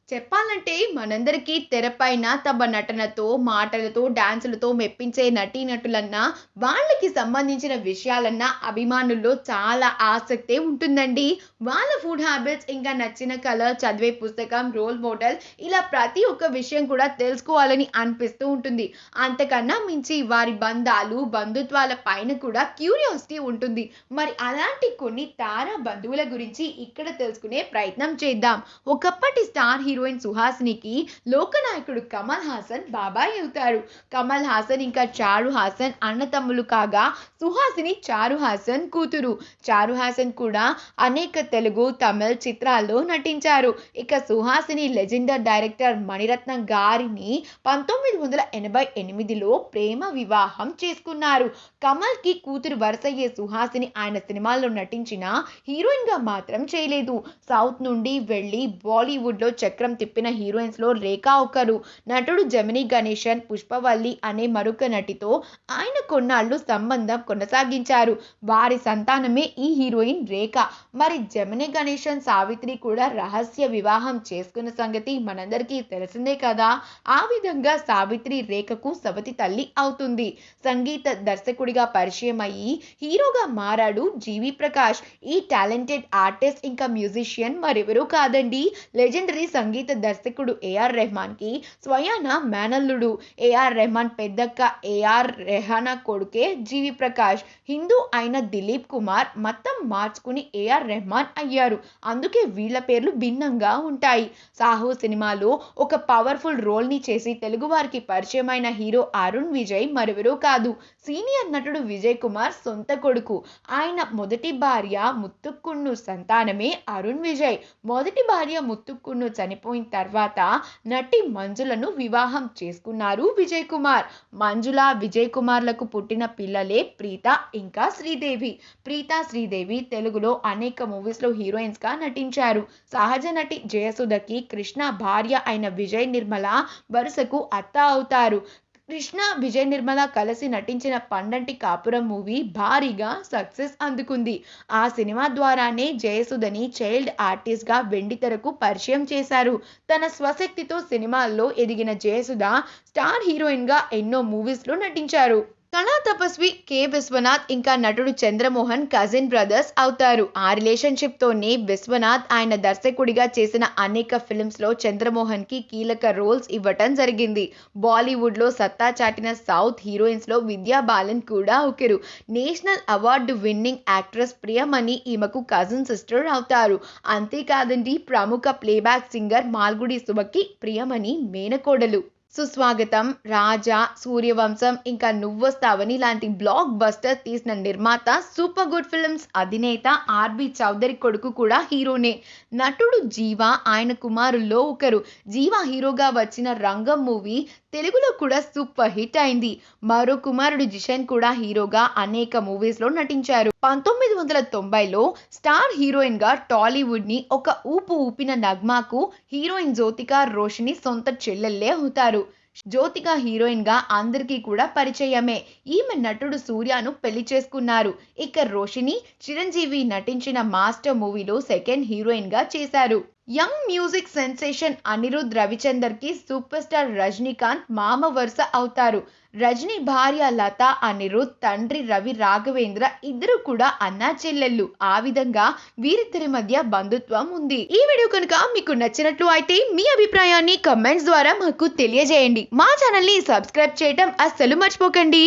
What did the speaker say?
చెప్పాలంటే మనందరికీ తెరపైన తమ నటనతో, మాటలతో, డాన్సులతో మెప్పించే నటీనటులన్నా, వాళ్ళకి సంబంధించిన విషయాలన్నా అభిమానుల్లో చాలా ఆసక్తే ఉంటుందండి. వాళ్ళ ఫుడ్ హ్యాబిట్స్, ఇంకా నచ్చిన కలర్, చదివే పుస్తకం, రోల్ మోడల్ ఇలా ప్రతి ఒక్క విషయం కూడా తెలుసుకోవాలని అనిపిస్తూ ఉంటుంది. అంతకన్నా మించి వారి బంధాలు, బంధుత్వాల పైన కూడా క్యూరియాసిటీ ఉంటుంది. మరి అలాంటి కొన్ని తారా బంధువుల గురించి ఇక్కడ తెలుసుకునే ప్రయత్నం చేద్దాం. ఒకప్పటి స్టార్ హీరోయిన్ సుహాసినికి లోకనాయకుడు కమల్ హాసన్ బాబాయ్ అవుతారు. కమల్ హాసన్ ఇంకా చారు హాసన్ అన్నతమ్ములు కాగా, సుహాసిని చారు హాసన్ కూతురు. చారు హాసన్ కూడా అనేక తెలుగు, తమిళ చిత్రాల్లో నటించారు. ఇక సుహాసిని లెజెండర్ డైరెక్టర్ మణిరత్నం గారిని 1988లో ప్రేమ వివాహం చేసుకున్నారు. కమల్ కి కూతురు వరుసయ్యే సుహాసిని ఆయన సినిమాల్లో నటించిన హీరోయిన్ గా మాత్రం చేయలేదు. సౌత్ నుండి వెళ్లి బాలీవుడ్ లో చక్రం తిప్పిన హీరోయిన్స్ లో రేఖ ఒకరు. నటుడు జమినీ గణేశన్, పుష్పవల్లి అనే మరొక నటితో ఆయన కొన్నాళ్లు సంబంధం కొనసాగించారు. వారి సంతానమే ఈ హీరోయిన్ రేఖ. మరి జమినీ గణేశన్, సావిత్రి కూడా రహస్య వివాహం చేసుకున్న సంగతి మనందరికీ తెలిసిందే కదా. ఆ విధంగా సావిత్రి రేఖకు సవతి తల్లి అవుతుంది. సంగీత దర్శకుడిగా పరిచయం అయ్యి హీరోగా మారాడు జీవి ప్రకాష్. ఈ టాలెంటెడ్ ఆర్టిస్ట్ ఇంకా మ్యూజిషియన్ మరెవరూ కాదండి, లెజెండరీ సంగీత దర్శకుడు ఏఆర్ రెహమాన్ కి స్వయాన మేనల్లుడు. ఏఆర్ రెహమాన్ పెద్దక్క ఏఆర్ రెహానా కొడుకే జీవి ప్రకాష్. హిందూ అయిన దిలీప్ కుమార్ మతం మార్చుకుని ఏఆర్ రెహమాన్ అయ్యారు. అందుకే వీళ్ళ పేర్లు భిన్నంగా ఉంటాయి. సాహో సినిమాలో ఒక పవర్ఫుల్ రోల్ ని చేసి తెలుగు వారికి పరిచయమైన హీరో అరుణ్ విజయ్ మరెవరూ కాదు, సీనియర్ నటుడు విజయ్ కుమార్ సొంత కొడుకు. ఆయన మొదటి భార్య ముత్తుక్కున్ను సంతానమే అరుణ్ విజయ్. మొదటి భార్య ముత్తుక్కున్ను చనిపోయిన తర్వాత నటి మంజులను వివాహం చేసుకున్నారు విజయ్ కుమార్. మంజుల, విజయ్ కుమార్లకు పుట్టిన పిల్లలే ప్రీత ఇంకా శ్రీదేవి. ప్రీత, శ్రీదేవి తెలుగులో అనేక మూవీస్ లో హీరోయిన్స్ గా నటించారు. సహజ నటి జయసుధకి కృష్ణ భార్య అయిన విజయ్ నిర్మల వరుసకు అత్త అవుతారు. కృష్ణ, విజయ్ నిర్మల కలిసి నటించిన పండంటి కాపురం మూవీ భారీగా సక్సెస్ అందుకుంది. ఆ సినిమా ద్వారానే జయసుధని చైల్డ్ ఆర్టిస్ట్ గా వెండితెరకు పరిచయం చేశారు. తన స్వశక్తితో సినిమాల్లో ఎదిగిన జయసుధ స్టార్ హీరోయిన్ గా ఎన్నో మూవీస్ లో నటించారు. కళా తపస్వి కె విశ్వనాథ్ ఇంకా నటుడు చంద్రమోహన్ కజిన్ బ్రదర్స్ అవుతారు. ఆ రిలేషన్షిప్ తోనే విశ్వనాథ్ ఆయన దర్శకుడిగా చేసిన అనేక ఫిల్మ్స్ లో చంద్రమోహన్ కి కీలక రోల్స్ ఇవ్వటం జరిగింది. బాలీవుడ్ లో సత్తా చాటిన సౌత్ హీరోయిన్స్ లో విద్యా బాలన్ కూడా ఒకరు. National award winning actress Priyamani ఈమెకు కజిన్ సిస్టర్ అవుతారు. అంతేకాదండి, ప్రముఖ ప్లేబ్యాక్ సింగర్ మాల్గుడి సుమకి ప్రియమణి మేనకోడలు. సుస్వాగతం, రాజా, సూర్యవంశం ఇంకా నువ్వొస్తావని లాంటి బ్లాక్ బస్టర్ తీసిన నిర్మాత, సూపర్ గుడ్ ఫిల్మ్స్ అధినేత ఆర్బి చౌదరి కొడుకు కూడా హీరోనే. నటుడు జీవా ఆయన కుమారుల్లో ఒకరు. జీవా హీరోగా వచ్చిన రంగం మూవీ తెలుగులో కూడా సూపర్ హిట్ అయింది. మరో కుమారుడు జిషన్ కూడా హీరోగా అనేక మూవీస్ లో నటించారు. 1990లో స్టార్ హీరోయిన్ గా టాలీవుడ్ ని ఒక ఊపు ఊపిన నగ్మాకు హీరోయిన్ జ్యోతిక రోషిని సొంత చెల్లెల్లే అవుతారు. జ్యోతిక హీరోయిన్ గా అందరికీ కూడా పరిచయమే. ఈమె నటుడు సూర్యను పెళ్లి చేసుకున్నారు. ఇక రోషిని చిరంజీవి నటించిన మాస్టర్ మూవీలో సెకండ్ హీరోయిన్ గా చేశారు. Young music sensation Anirudh Ravichander కి సూపర్ స్టార్ రజనీకాంత్ మామ వరుస అవుతారు. రజనీ భార్య లత, అనిరుద్ తండ్రి రవి రాఘవేంద్ర ఇద్దరు కూడా అన్నా చెల్లెళ్ళు. ఆ విధంగా వీరిద్దరి మధ్య బంధుత్వం ఉంది. ఈ వీడియో కనుక మీకు నచ్చినట్లు అయితే మీ అభిప్రాయాన్ని కమెంట్స్ ద్వారా మాకు తెలియజేయండి. మా ఛానల్ ని సబ్స్క్రైబ్ చేయడం అస్సలు మర్చిపోకండి.